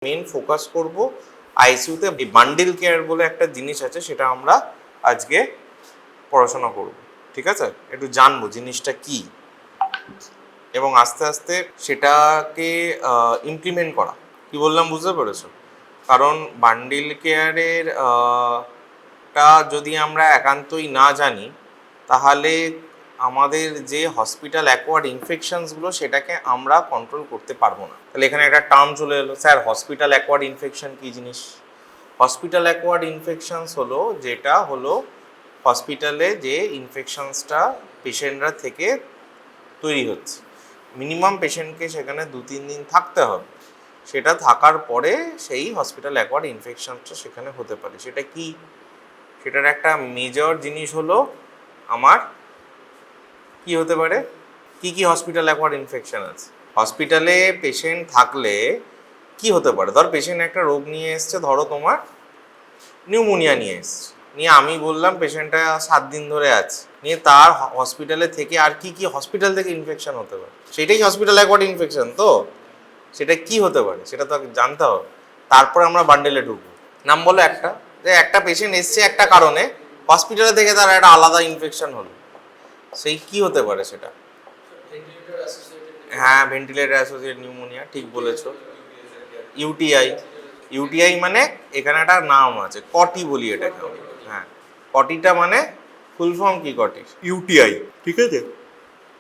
Main focus করব আইসিইউতে bundle care বলে একটা জিনিস আছে, সেটা আমরা আজকে পড়াশোনা করব। ঠিক আছে, একটু জানবো জিনিসটা কি এবং আস্তে আস্তে সেটাকে ইমপ্লিমেন্ট করা। কি বললাম বুঝতে পেরেছো? কারণ বান্ডিল কেয়ারের টা যদি আমরা একান্তই না জানি, তাহলে আমাদের যে হসপিটাল অ্যাকোয়ার্ড ইনফেকশনসগুলো সেটাকে আমরা কন্ট্রোল করতে পারবো না। তাহলে এখানে একটা টার্ম চলে এলো, স্যার হসপিটাল অ্যাকোয়ার্ড ইনফেকশন কী জিনিস? হসপিটাল অ্যাকোয়ার্ড ইনফেকশনস হলো যেটা হলো হসপিটালে যে ইনফেকশনসটা পেশেন্টরা থেকে তৈরি হচ্ছে, মিনিমাম পেশেন্টকে সেখানে 2-3 দিন থাকতে হবে, সেটা থাকার পরে সেই হসপিটাল অ্যাকোয়ার্ড ইনফেকশনটা সেখানে হতে পারে। সেটা কি? সেটার একটা মেজর জিনিস হলো আমার কি হতে পারে, কি কি হসপিটাল অ্যাকোয়ার্ড ইনফেকশন আছে। হসপিটালে পেশেন্ট থাকলে কি হতে পারে? ধর পেশেন্ট একটা রোগ নিয়ে এসছে, ধরো তোমার নিউমোনিয়া নিয়ে এসছে, নিয়ে আমি বললাম পেশেন্টটা 7 দিন ধরে আছে, নিয়ে তার হসপিটালে থেকে আর কি কি হসপিটাল থেকে ইনফেকশন হতে পারে, সেটাই হসপিটাল অ্যাকোয়ার্ড ইনফেকশন। তো সেটা কি হতে পারে সেটা তো জানতে হবে, তারপরে আমরা বান্ডেলে ঢুকবো। নাম বলো একটা, যে একটা পেশেন্ট এসছে একটা কারণে, হসপিটালে থেকে তার একটা আলাদা ইনফেকশন হলো, সেই কি হতে পারে সেটা? হ্যাঁ, ভেন্টিলেটর অ্যাসোসিয়েটেড নিউমোনিয়া, ঠিক বলেছো। ইউটিআই, ইউটিআই মানে এখানে একটা নাম আছে, কটি বলি এটাকে। হ্যাঁ, কটিটা মানে ফুল ফর্ম কি কটির? ইউটিআই, ঠিক আছে,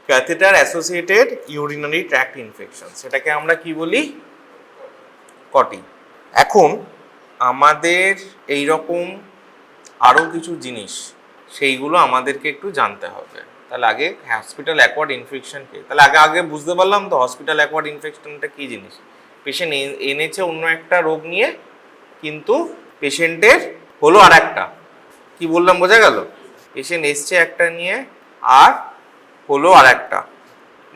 catheter associated urinary tract infection, সেটাকে আমরা কি বলি? কটি। এখন আমাদের এই রকম আরও কিছু জিনিস, সেইগুলো আমাদেরকে একটু জানতে হবে। তাহলে আগে হসপিটাল অ্যাকোয়ার্ড ইনফেকশন কি, তাহলে আগে আগে বুঝতে পারলাম তো হসপিটাল অ্যাকোয়ার্ড ইনফেকশনটা কী জিনিস। পেশেন্ট এনেছে অন্য একটা রোগ নিয়ে, কিন্তু পেশেন্টের হলো আর একটা, কী বললাম বোঝা গেল? পেশেন্ট এসছে একটা নিয়ে আর হলো আর একটা।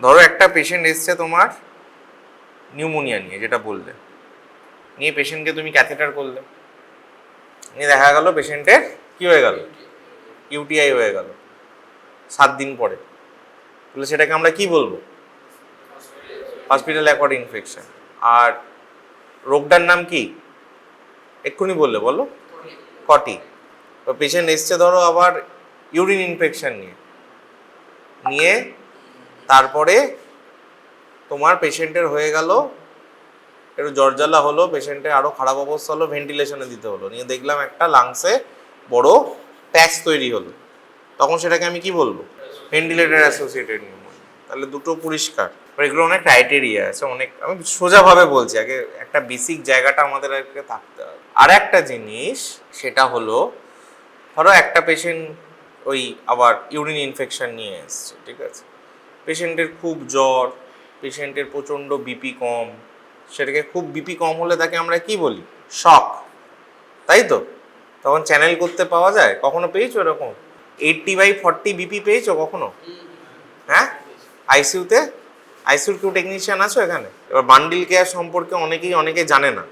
ধরো একটা পেশেন্ট এসছে তোমার নিউমোনিয়া নিয়ে, যেটা বললে, নিয়ে পেশেন্টকে তুমি ক্যাথেটার করলে, নিয়ে দেখা গেল পেশেন্টের কী হয়ে গেল? ইউটিআই হয়ে গেল 7 দিন পরে। তাহলে সেটাকে আমরা কি বলবো? Hospital acquired infection. আর রোগটার নাম কি এক্ষুনি বললে, বলো? কটি। তো পেশেন্ট এসছে ধরো আবার ইউরিন ইনফেকশন নিয়ে, নিয়ে তারপরে তোমার পেশেন্টের হয়ে গেল একটু জ্বরজ্বালা হলো, পেশেন্টের আরও খারাপ অবস্থা হলো, ভেন্টিলেশনে দিতে হলো, নিয়ে দেখলাম একটা লাংসে বড় প্যাচ তৈরি হলো, তখন সেটাকে আমি কি বলবো? Ventilator associated pneumonia. তাহলে দুটো পরিষ্কার। এগুলো অনেক ক্রাইটেরিয়া আছে, অনেক, আমি সোজাভাবে বলছি, আগে একটা বেসিক জায়গাটা আমাদের আগে থাকতে হবে। আর একটা জিনিস সেটা হলো, ধরো একটা পেশেন্ট ওই আবার ইউরিন ইনফেকশন নিয়ে এসছে, ঠিক আছে, পেশেন্টের খুব জ্বর, পেশেন্টের প্রচণ্ড বিপি কম, সেটাকে খুব বিপি কম হলে তাকে আমরা কি বলি? শক, তাই তো? তখন চ্যানেল করতে পাওয়া যায়, কখনো পেয়েছো এরকম 80/40 বিপি পেয়েছো কখনো? হ্যাঁ, আইসিইউতে, আইসিইউর কেউ টেকনিশিয়ান আছো এখানে? এবার বান্ডিল কেয়ার সম্পর্কে অনেকে জানে না,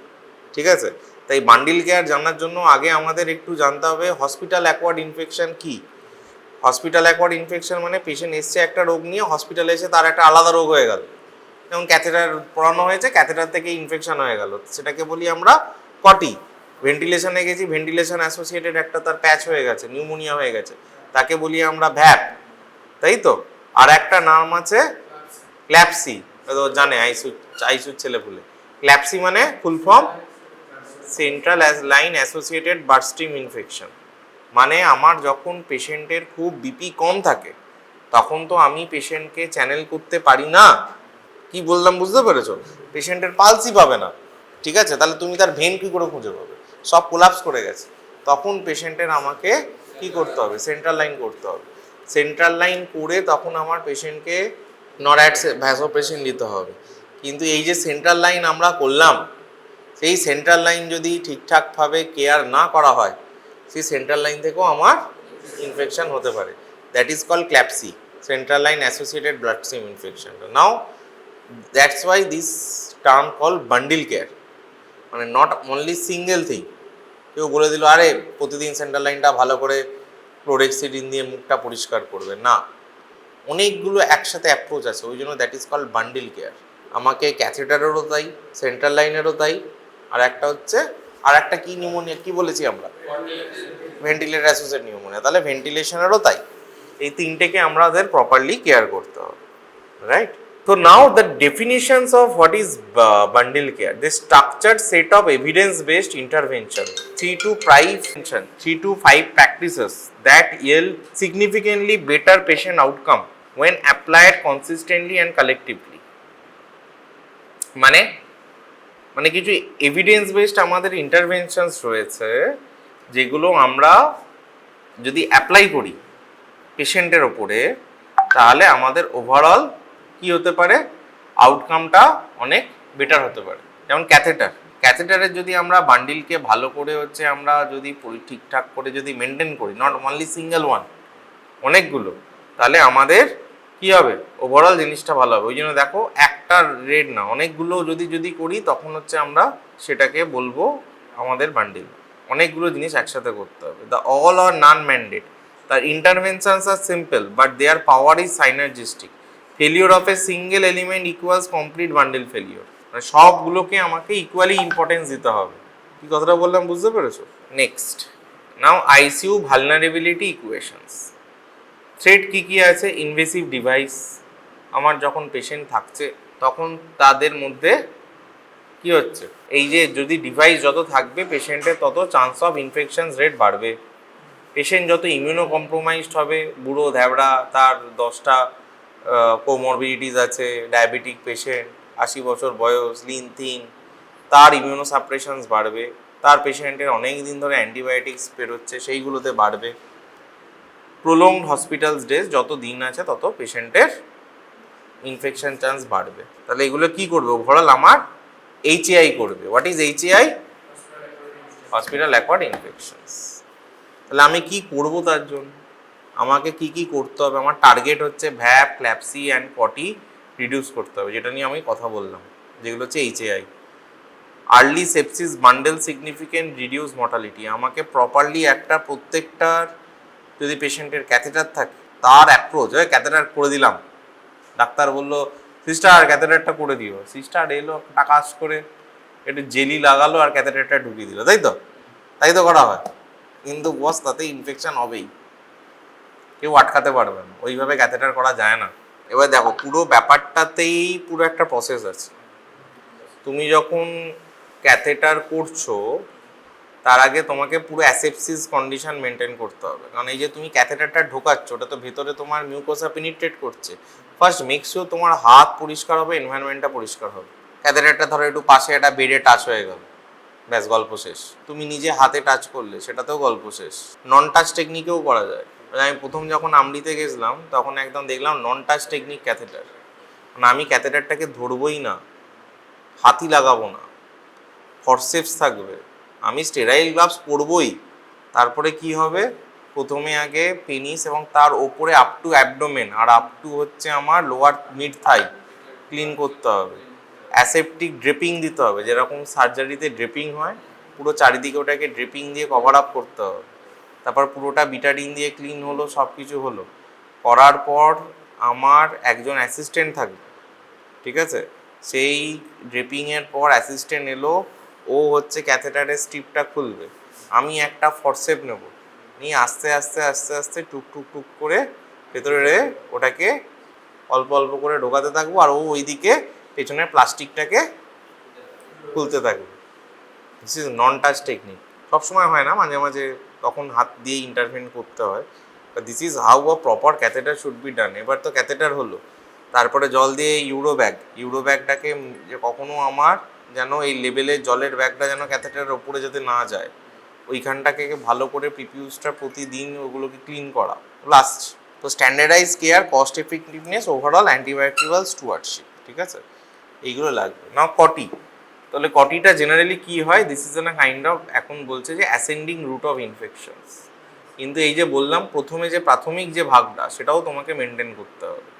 ঠিক আছে, তাই বান্ডিল কেয়ার জানার জন্য আগে আমাদের একটু জানতে হবে হসপিটাল অ্যাকোয়ার্ড ইনফেকশন কি। হসপিটাল অ্যাকোয়ার্ড ইনফেকশন মানে পেশেন্ট এসছে একটা রোগ নিয়ে, হসপিটালে এসে তার একটা আলাদা রোগ হয়ে গেল, যেমন ক্যাথেটার পড়ানো হয়েছে, ক্যাথেটার থেকে ইনফেকশন হয়ে গেল, সেটাকে বলি আমরা কটি। ভেন্টিলেশনে গেছি, ভেন্টিলেশন অ্যাসোসিয়েটেড একটা তার প্যাচ হয়ে গেছে, নিউমোনিয়া হয়ে গেছে, তাকে বলি আমরা ভ্যাপ, তাই তো? আর একটা নাম আছে ক্ল্যাপসি, জানে আইসিইউর ছেলে বলে। ক্ল্যাপসি মানে full form central line associated bloodstream infection, মানে আমার যখন পেশেন্টের খুব বিপি কম থাকে তখন তো আমি পেশেন্টকে চ্যানেল করতে পারি না। কি বললাম বুঝতে পেরেছো? পেশেন্টের পালসই পাবে না, ঠিক আছে, তাহলে তুমি তার ভেন কী করে খুঁজে পাবে? সব কোলাপস করে গেছে, তখন পেশেন্টের আমাকে কি করতে হবে? সেন্ট্রাল লাইন করতে হবে। সেন্ট্রাল লাইন করে তখন আমার পেশেন্টকে নরঅ্যাড ভ্যাসোপ্রেসিন দিতে হবে। কিন্তু এই যে সেন্ট্রাল লাইন আমরা করলাম, সেই সেন্ট্রাল লাইন যদি ঠিকঠাকভাবে কেয়ার না করা হয়, সেই সেন্ট্রাল লাইন থেকেও আমার ইনফেকশন হতে পারে। That is called CLABSI, central line associated bloodstream infection. Now that's why this term call bundle care, মানে নট অনলি সিঙ্গেল থিং। কেউ বলে দিল আরে প্রতিদিন সেন্ট্রাল লাইনটা ভালো করে ক্লোরেক্সিডিন দিয়ে মুখটা পরিষ্কার করবে না, অনেকগুলো একসাথে অ্যাপ্রোচ আছে, ওই জন্য that is called bundle care. আমাকে ক্যাথেটারেরও তাই, সেন্ট্রাল লাইনেরও তাই, আর একটা হচ্ছে আর একটা কি নিউমোনিয়া কি বলেছি আমরা, ভেন্টিলেটর অ্যাসোসিয়েটেড নিউমোনিয়া। তাহলে ভেন্টিলেশনেরও তাই, এই তিনটেকে আমাদের প্রপারলি কেয়ার করতে হবে, right? So now the definitions of what is bundle care. This structured set of evidence-based intervention, 3 to 5 practices that yield significantly better patient outcome when applied consistently and collectively. মানে কিছু evidence based আমাদের interventions রয়েছে, যেগুলো আমরা যদি apply করি পেশেন্টের ওপরে, তাহলে আমাদের ওভারঅল কি হতে পারে, আউটকামটা অনেক বেটার হতে পারে। যেমন ক্যাথেটারের যদি আমরা বান্ডিলকে ভালো করে হচ্ছে আমরা যদি ঠিকঠাক করে যদি মেনটেন করি, নট অনলি সিঙ্গেল ওয়ান, অনেকগুলো, তাহলে আমাদের কি হবে, ওভারঅল জিনিসটা ভালো হবে। ওই জন্য দেখো একটা রেড না, অনেকগুলো যদি করি তখন হচ্ছে আমরা সেটাকে বলবো আমাদের বান্ডিল। অনেকগুলো জিনিস একসাথে করতে হবে। The all or none mandate, their interventions are simple but their power is synergistic. Failure of a single element equals complete bundle failure. মানে সবগুলোকে আমাকে ইকুয়ালি ইম্পর্টেন্স দিতে হবে। কি কথাটা বললাম বুঝতে পেরেছো? নেক্সট, নাও আইসিইউ ভালনারেবিলিটি ইকুয়েশনস। থ্রেট কী আছে, ইনভেসিভ ডিভাইস। আমার যখন পেশেন্ট থাকছে তখন তাদের মধ্যে কি হচ্ছে, এই যে যদি ডিভাইস যত থাকবে পেশেন্টের তত চান্স অফ ইনফেকশনস রেট বাড়বে। পেশেন্ট যত ইমিউনো কম্প্রোমাইজড হবে, বুড়ো ধ্যাবড়া, তার 10টা কোমরবিডিটিস আছে, ডায়াবেটিক পেশেন্ট, 80 বছর বয়স, লিন থিন, তার ইমিউনো সাপ্রেশনস বাড়বে। তার পেশেন্টের অনেক দিন ধরে অ্যান্টিবায়োটিক্স বেরোচ্ছে, সেইগুলোতে বাড়বে। প্রোলংড হসপিটাল ডেজ যত দিন আছে তত পেশেন্টের ইনফেকশন চান্স বাড়বে। তাহলে এগুলো কি করবে, ওভারঅল আমার HAI করবে। What is HAI? Hospital acquired infections. তাহলে আমি কি করব, তার জন্য আমাকে কি করতে হবে? আমার টার্গেট হচ্ছে ভ্যাপ, ক্ল্যাপসি অ্যান্ড পটি রিডিউস করতে হবে, যেটা নিয়ে আমি কথা বললাম, যেগুলো হচ্ছে HAI। Early sepsis bundle significant reduce mortality. আমাকে প্রপারলি একটা প্রত্যেকটার যদি পেশেন্টের ক্যাথেটার থাকে তার অ্যাপ্রোচ, ক্যাথেটার করে দিলাম, ডাক্তার বললো সিস্টার ক্যাথেটারটা করে দিও, সিস্টার এলো টাকা আস করে একটু জেলি লাগালো আর ক্যাথেটারটা ঢুকিয়ে দিল, তাই তো করা হয়। কিন্তু বস তাতে ইনফেকশন হবেই, কেউ আটকাতে পারবে না, ওইভাবে ক্যাথেটার করা যায় না। এবার দেখো পুরো ব্যাপারটাতেই পুরো একটা প্রসেস আছে। তুমি যখন ক্যাথেটার করছো তার আগে তোমাকে পুরো অ্যাসেপসিস কন্ডিশন মেনটেন করতে হবে, কারণ এই যে তুমি ক্যাথেটারটা ঢোকাচ্ছ ওটা তো ভেতরে তোমার মিউকোসা পেনিট্রেট করছে। ফার্স্ট মেক শিওর তোমার হাত পরিষ্কার হবে, এনভায়রনমেন্টটা পরিষ্কার হবে। ক্যাথেটারটা ধরো একটু পাশে একটা বেডে টাচ হয়ে গেল, ব্যাস গল্প শেষ। তুমি নিজে হাতে টাচ করলে সেটাতেও গল্প শেষ। নন টাচ টেকনিকেও করা যায়। আমি প্রথম যখন আমলিতে গেছিলাম তখন একদম দেখলাম নন টাচ টেকনিক ক্যাথেটার, মানে আমি ক্যাথেটারটাকে ধরবই না, হাতই লাগাবো না, ফরসেপস থাকবে, আমি স্টেরাইল গ্লাভস পরবই। তারপরে কি হবে, প্রথমে আগে পেনিস এবং তার ওপরে আপ টু অ্যাবডোমেন আর আপ টু হচ্ছে আমার লোয়ার মিড থাই ক্লিন করতে হবে। অ্যাসেপটিক ড্রেপিং দিতে হবে, যেরকম সার্জারিতে ড্রেপিং হয়, পুরো চারিদিকে ওটাকে ড্রেপিং দিয়ে কভার আপ করতে হবে। তারপর পুরোটা বিটাডিন দিয়ে ক্লিন হলো, সব কিছু হলো। করার পর আমার একজন অ্যাসিস্ট্যান্ট থাকবে, ঠিক আছে? সেই ড্রেপিংয়ের পর অ্যাসিস্ট্যান্ট এলো, ও হচ্ছে ক্যাথেটারের স্ট্রিপটা খুলবে, আমি একটা ফরসেপ নেব, নিয়ে আস্তে আস্তে আস্তে আস্তে টুক টুক টুক করে ভেতরে ওটাকে অল্প অল্প করে ঢোকাতে থাকবো, আর ও ওইদিকে পেছনের প্লাস্টিকটাকে খুলতে থাকবে। This is non touch technique. সবসময় হয় না, মাঝে মাঝে তখন হাত দিয়ে ইন্টারভেন করতে হয়, but this is how a proper catheter should be done. এবার তো ক্যাথেটার হলো, তারপরে জল দিয়ে ইউরো ব্যাগটাকে যে কখনো আমার যেন এই লেভেলের জলের ব্যাগটা যেন ক্যাথেটারের ওপরে যাতে না যায়, ওইখানটাকে ভালো করে পিপিউসটা প্রতিদিন ওগুলোকে ক্লিন করা, লাস্ট। তো standardize care, cost effectiveness, overall antibiotic stewardship, ঠিক আছে? এইগুলো লাগবে না। কটি, তাহলে কটিটা জেনারেলি কি হয়, this is a kind of, এখন বলছে যে অ্যাসেন্ডিং রুট অফ ইনফেকশনস। কিন্তু এই যে বললাম প্রথমে যে প্রাথমিক যে ভাগটা সেটাও তোমাকে মেনটেন করতে হবে।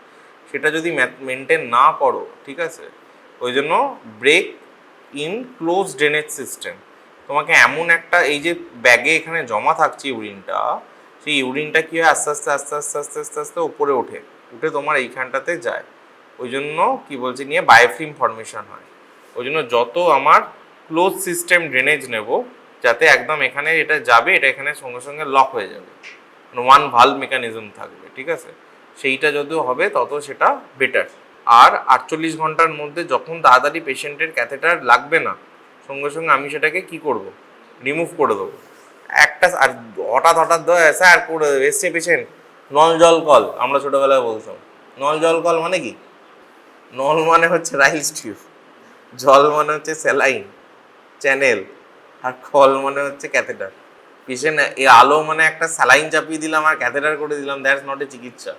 সেটা যদি মেনটেন না করো, ঠিক আছে, ওই জন্য break in close drainage system. তোমাকে এমন একটা, এই যে ব্যাগে এখানে জমা থাকছে ইউরিনটা, সেই ইউরিনটা কী হয় আস্তে আস্তে আস্তে আস্তে আস্তে আস্তে আস্তে উপরে উঠে তোমার এইখানটাতে যায়। ওই জন্য কী বলছে নিয়ে বায়োফিল্ম ফর্মেশন হয়। ওই জন্য যত আমার ক্লোজ সিস্টেম ড্রেনেজ নেব, যাতে একদম এখানে এটা যাবে, এটা এখানে সঙ্গে সঙ্গে লক হয়ে যাবে, ওয়ান ভালভ মেকানিজম থাকবে, ঠিক আছে? সেইটা যদিও হবে তত সেটা বেটার। আর 48 ঘন্টার মধ্যে যখন তাড়াতাড়ি পেশেন্টের ক্যাথেটার লাগবে না, সঙ্গে সঙ্গে আমি সেটাকে কি করব, রিমুভ করে দেবো। একটা আর হঠাৎ হঠাৎ স্যার করে এসছে পেশেন্ট, নল জল কল, আমরা ছোটোবেলায় বলতাম। নল জল কল মানে কি? নল মানে হচ্ছে রাইস টিউব, জল মানে হচ্ছে স্যালাইন চ্যানেল, আর কল মানে হচ্ছে ক্যাথেটার। পেশেন্ট এই আলো মানে একটা স্যালাইন চাপিয়ে দিলাম আর ক্যাথেটার করে দিলাম, দ্যাটস নট এ চিকিৎসা।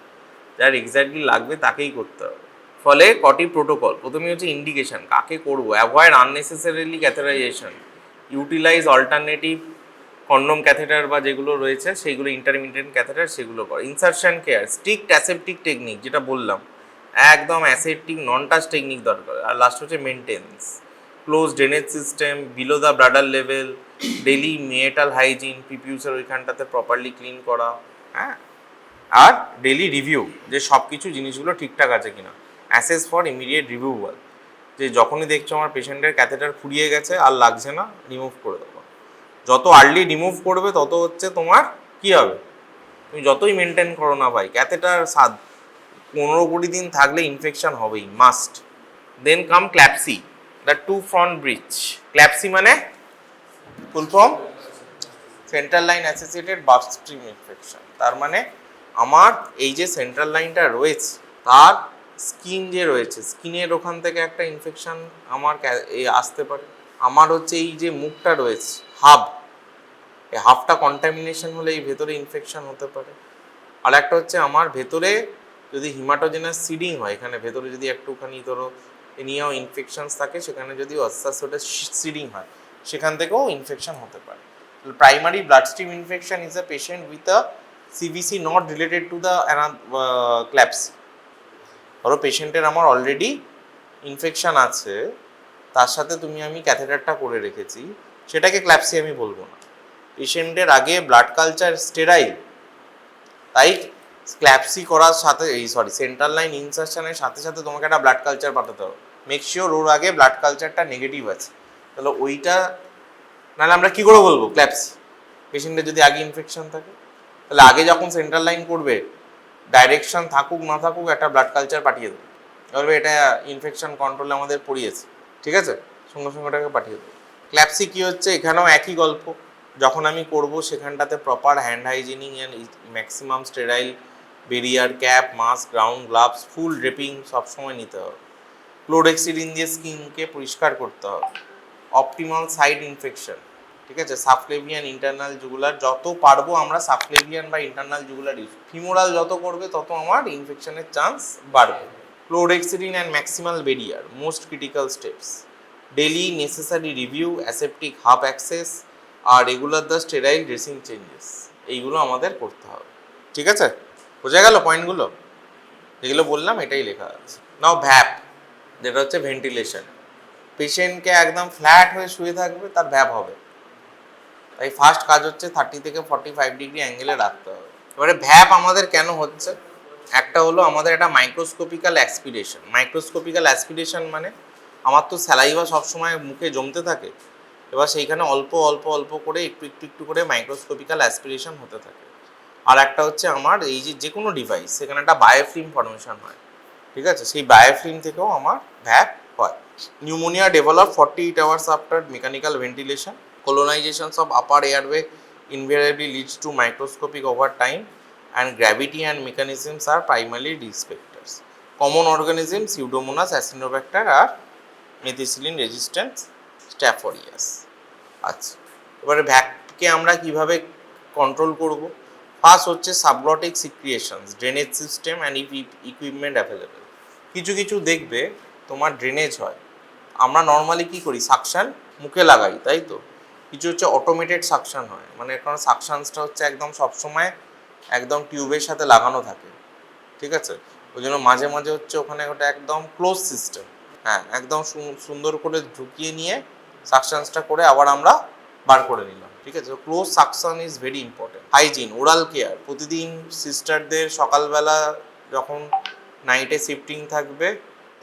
যার এক্স্যাক্টলি লাগবে তাকেই করতে হবে। ফলে কটি প্রোটোকল, প্রথমে হচ্ছে ইন্ডিকেশন, কাকে করবো, avoid unnecessarily catheterization, utilize alternative condom catheter বা যেগুলো রয়েছে সেইগুলো, ইন্টারমিডিয়েন্ট ক্যাথেটার সেগুলো কর। Insertion care, strict aseptic technique, যেটা বললাম একদম অ্যাসেপ্টিক নন টাচ টেকনিক দরকার। আর লাস্ট হচ্ছে maintenance, close drainage system below the bladder level, daily meatal hygiene, পিপিউসের ওইখানটাতে প্রপারলি ক্লিন করা, হ্যাঁ। আর ডেলি রিভিউ, যে সব কিছু জিনিসগুলো ঠিকঠাক আছে কিনা। অ্যাসেস ফর ইমিডিয়েট রিভিউয়াল, যে যখনই দেখছো আমার পেশেন্টের ক্যাথেটার ফুরিয়ে গেছে আর লাগছে না, রিমুভ করে দেবো। যত আর্লি রিমুভ করবে তত হচ্ছে তোমার কি হবে, তুমি যতই মেনটেন করো না ভাই, ক্যাথেটার 15-20 দিন থাকলে ইনফেকশন হবেই, must. Then come CLABSI, the two front bridge. CLABSI মানে full form central line associated blood stream infection. তার মানে আমার এই যে সেন্ট্রাল লাইনটা রয়েছে তার স্কিন যে রয়েছে, স্কিনের ওখান থেকে একটা ইনফেকশন আমার আসতে পারে। আমার হচ্ছে এই যে মুখটা রয়েছে হাব, এই হাফটা কন্টামিনেশন হলে এই ভেতরে ইনফেকশন হতে পারে। আর একটা হচ্ছে আমার ভেতরে যদি হিমাটোজেনাস সিডিং হয়, এখানে ভেতরে যদি একটুখানি ধরো নিয়েও ইনফেকশনস থাকে, সেখানে যদি অস্তাসোটা সিডিং হয়, সেখান থেকেও ইনফেকশন হতে পারে। Primary blood stream infection is a patient with a CVC not related to the CLABSI. ধরো পেশেন্টের আমার অলরেডি ইনফেকশন আছে, তার সাথে আমি ক্যাথেটারটা করে রেখেছি, সেটাকে ক্ল্যাপসি আমি বলবো না। পেশেন্টের আগে ব্লাড কালচার স্টেরাইল, তাই ক্ল্যাপসি করার সাথে সেন্ট্রাল লাইন ইনসারশনের সাথে সাথে তোমাকে একটা ব্লাড কালচার পাঠাতে হবে। মেক শিওর ওর আগে ব্লাড কালচারটা নেগেটিভ আছে, তাহলে ওইটা, নাহলে আমরা কী করে বলবো ক্ল্যাপসি? পেশেন্টের যদি আগে ইনফেকশন থাকে, তাহলে আগে যখন সেন্ট্রাল লাইন করবে, ডাইরেকশন থাকুক না থাকুক একটা ব্লাড কালচার পাঠিয়ে দেবে, বলবে এটা ইনফেকশন কন্ট্রোলে আমাদের পড়িয়েছে, ঠিক আছে, সঙ্গে সঙ্গে ওটাকে পাঠিয়ে দেবে। ক্ল্যাপসি কী হচ্ছে, এখানেও একই গল্প। যখন আমি করব সেখানটাতে proper hand hygiene and maximum sterile barrier, cap, mask, gown gloves, full draping সবসময় নিতে হবে। ক্লোরেক্সিডিন দিয়ে স্কিনকে পরিষ্কার করতে হবে। অপটিমাল সাইড ইনফেকশন, ঠিক আছে, সাবক্লেভিয়ান, ইন্টারনাল জুগুলার, যত পারবো আমরা সাবক্লেভিয়ান বা ইন্টারনাল জুগুলার ইউজ, ফিমোরাল যত করবে তত আমার ইনফেকশনের চান্স বাড়বে। Chlorhexidine and maximal barrier, most critical steps. Daily necessary review, aseptic hub access, আর regular the sterile dressing changes, এইগুলো আমাদের করতে হবে, ঠিক আছে? বোঝা গেল পয়েন্টগুলো? যেগুলো বললাম এটাই লেখা আছে। নাও ভ্যাপ, যেটা হচ্ছে ভেন্টিলেশন। পেশেন্টকে একদম ফ্ল্যাট হয়ে শুয়ে থাকবে, তার ভ্যাপ হবে, তাই ফার্স্ট কাজ হচ্ছে 30 থেকে 45 ডিগ্রি অ্যাঙ্গেলে রাখতে হবে। এবারে ভ্যাপ আমাদের কেন হচ্ছে, একটা হলো আমাদের একটা মাইক্রোস্কোপিক্যাল অ্যাসপিরেশন। মাইক্রোস্কোপিক্যাল অ্যাসপিরেশন মানে আমার তো স্যালাইভা সবসময় মুখে জমতে থাকে, এবার সেইখানে অল্প অল্প অল্প করে একটু একটু একটু করে মাইক্রোস্কোপিক্যাল অ্যাসপিরেশন হতে থাকে। আর একটা হচ্ছে আমার এই যে কোনো ডিভাইস, সেখানে একটা বায়োফিল্ম ফর্মেশন হয়, ঠিক আছে, সেই বায়োফিল্ম থেকেও আমার ভ্যাপ হয়। Pneumonia develop 48 hours after mechanical ventilation. Colonizations of upper airway invariably leads to microscopic over time, and gravity and mechanisms are primarily risk factors. Common organisms Pseudomonas acinetobacter আর methicillin resistant Staph aureus। আচ্ছা, এবারে ভ্যাপকে আমরা কিভাবে control করব? First হচ্ছে subglottic secretions, drainage system and equipment available. কিছু কিছু দেখবে তোমার ড্রেনেজ হয়, আমরা নর্মালি কি করি, সাকশান মুখে লাগাই, তাই তো। কিছু হচ্ছে অটোমেটেড সাকশান হয়, মানে কারণ সাকশানসটা হচ্ছে একদম সবসময় একদম টিউবের সাথে লাগানো থাকে, ঠিক আছে, ওই জন্য মাঝে মাঝে হচ্ছে ওখানে ওটা একদম ক্লোজ সিস্টেম, হ্যাঁ, একদম সুন্দর করে ঢুকিয়ে নিয়ে সাকশানসটা করে আবার আমরা বার করে নিলাম, ঠিক আছে। Close suction is very important. Hygiene, oral care, প্রতিদিন সিস্টারদের সকালবেলা যখন নাইটে শিফটিং থাকবে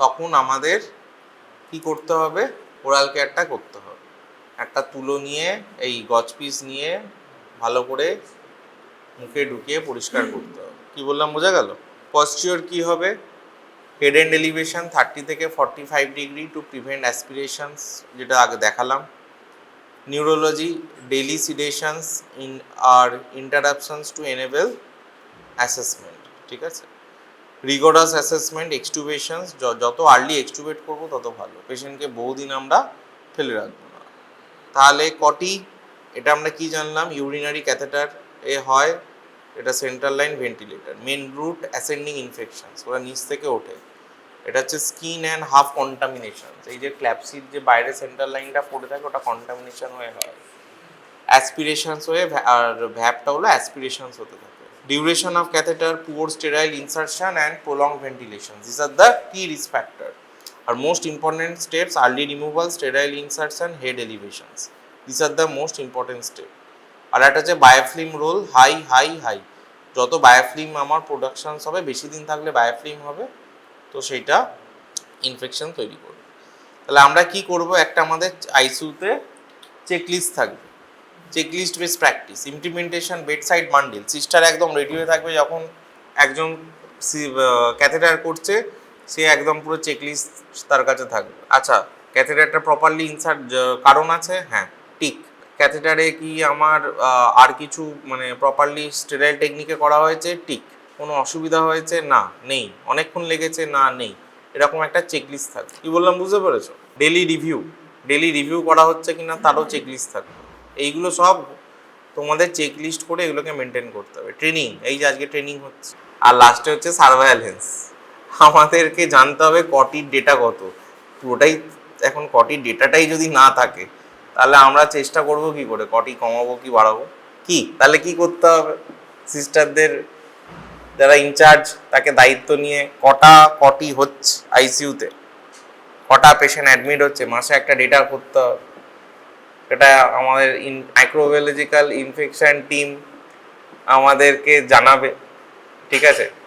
তখন আমাদের কি করতে হবে, ওরাল কেয়ারটা করতে হবে, একটা তুলো নিয়ে এই গজ পিস নিয়ে ভালো করে মুখে ঢুকিয়ে পরিষ্কার করতে হবে। কি বললাম বোঝা গেল? পশ্চিওর কি হবে? হেড এন্ড এলিভেশন 30 থেকে 45 ডিগ্রি টু প্রিভেন্ট অ্যাসপিরেশনস, যেটা আগে দেখালাম। Neurology, daily sedations in are interruptions to enable assessment, ঠিক আছে। রিগোরাস অ্যাসেসমেন্ট, এক্সটুবেশনস, যত আর্লি এক্সটুবেট করবো তত ভালো, পেশেন্টকে বহুদিন আমরা ফেলে রাখবো না। তাহলে কটি, এটা আমরা কি জানলাম? ইউরিনারি ক্যাথেটার এ হয়, এটা central line ventilator. Main route ascending infections, ওরা নিচ থেকে ওঠে। এটা হচ্ছে স্কিন অ্যান্ড হাফ কন্টামিনেশন, এই যে ক্ল্যাপসির যে বাইরে সেন্ট্রাল লাইনটা পড়ে থাকে ওটা কন্টামিনেশন হয়ে হয়। অ্যাসপিরেশনস হয়ে, আর ভ্যাপটা হলো অ্যাসপিরেশনস হতে থাকে। Duration of catheter, poor sterile insertion and prolong ventilation, this are the key risk factor. আর most important steps, early removal, sterile insertion, head elevations, this are the most important step. আর একটা হচ্ছে biofilm role, high high high, যত biofilm আমার productions হবে, বেশি দিন থাকলে বায়োফিল্ম হবে, তো সেইটা ইনফেকশন তৈরি করবে। তাহলে আমরা কি করব? একটা আমাদের আইসিইউতে চেকলিস্ট থাকবে, checklist base practice, implementation, bedside bundle. Sister একদম রেডি হয়ে থাকবে, যখন একজন ক্যাথেটার করছে সে একদম পুরো চেকলিস্ট তার কাছে থাকবে। আচ্ছা, ক্যাথেটারটা প্রপারলি ইনসার্ট কারণ আছে, হ্যাঁ ঠিক। ক্যাথেটারে কি আমার আর কিছু মানে প্রপারলি স্টেরাইল টেকনিকে করা হয়েছে, ঠিক। কোনো অসুবিধা হয়েছে, না নেই। অনেকক্ষণ লেগেছে, না নেই। এরকম একটা চেকলিস্ট থাকে। কি বললাম বুঝতে পেরেছো? ডেলি রিভিউ করা হচ্ছে কিনা তারও চেকলিস্ট থাকে। এইগুলো সব তোমাদের চেকলিস্ট করে এগুলোকে মেনটেন করতে হবে। ট্রেনিং, এই যে আজকে ট্রেনিং হচ্ছে। আর লাস্টে হচ্ছে সার্ভাইলেন্স, আমাদেরকে জানতে হবে কটির ডেটা কত। পুরোটাই এখন কটির ডেটাটাই যদি না থাকে তাহলে আমরা চেষ্টা করব কি করে কটি কমাবো কি বাড়াবো। কি তাহলে কি করতে হবে? সিস্টারদের যারা ইনচার্জ তাকে দায়িত্ব নিয়ে কটি হচ্ছে আইসিইউতে, কটা পেশেন্ট অ্যাডমিট হচ্ছে, মাসে একটা ডেটা করতে হবে। এটা আমাদের মাইক্রোবায়োলজিক্যাল ইনফেকশন টিম আমাদেরকে জানাবে, ঠিক আছে।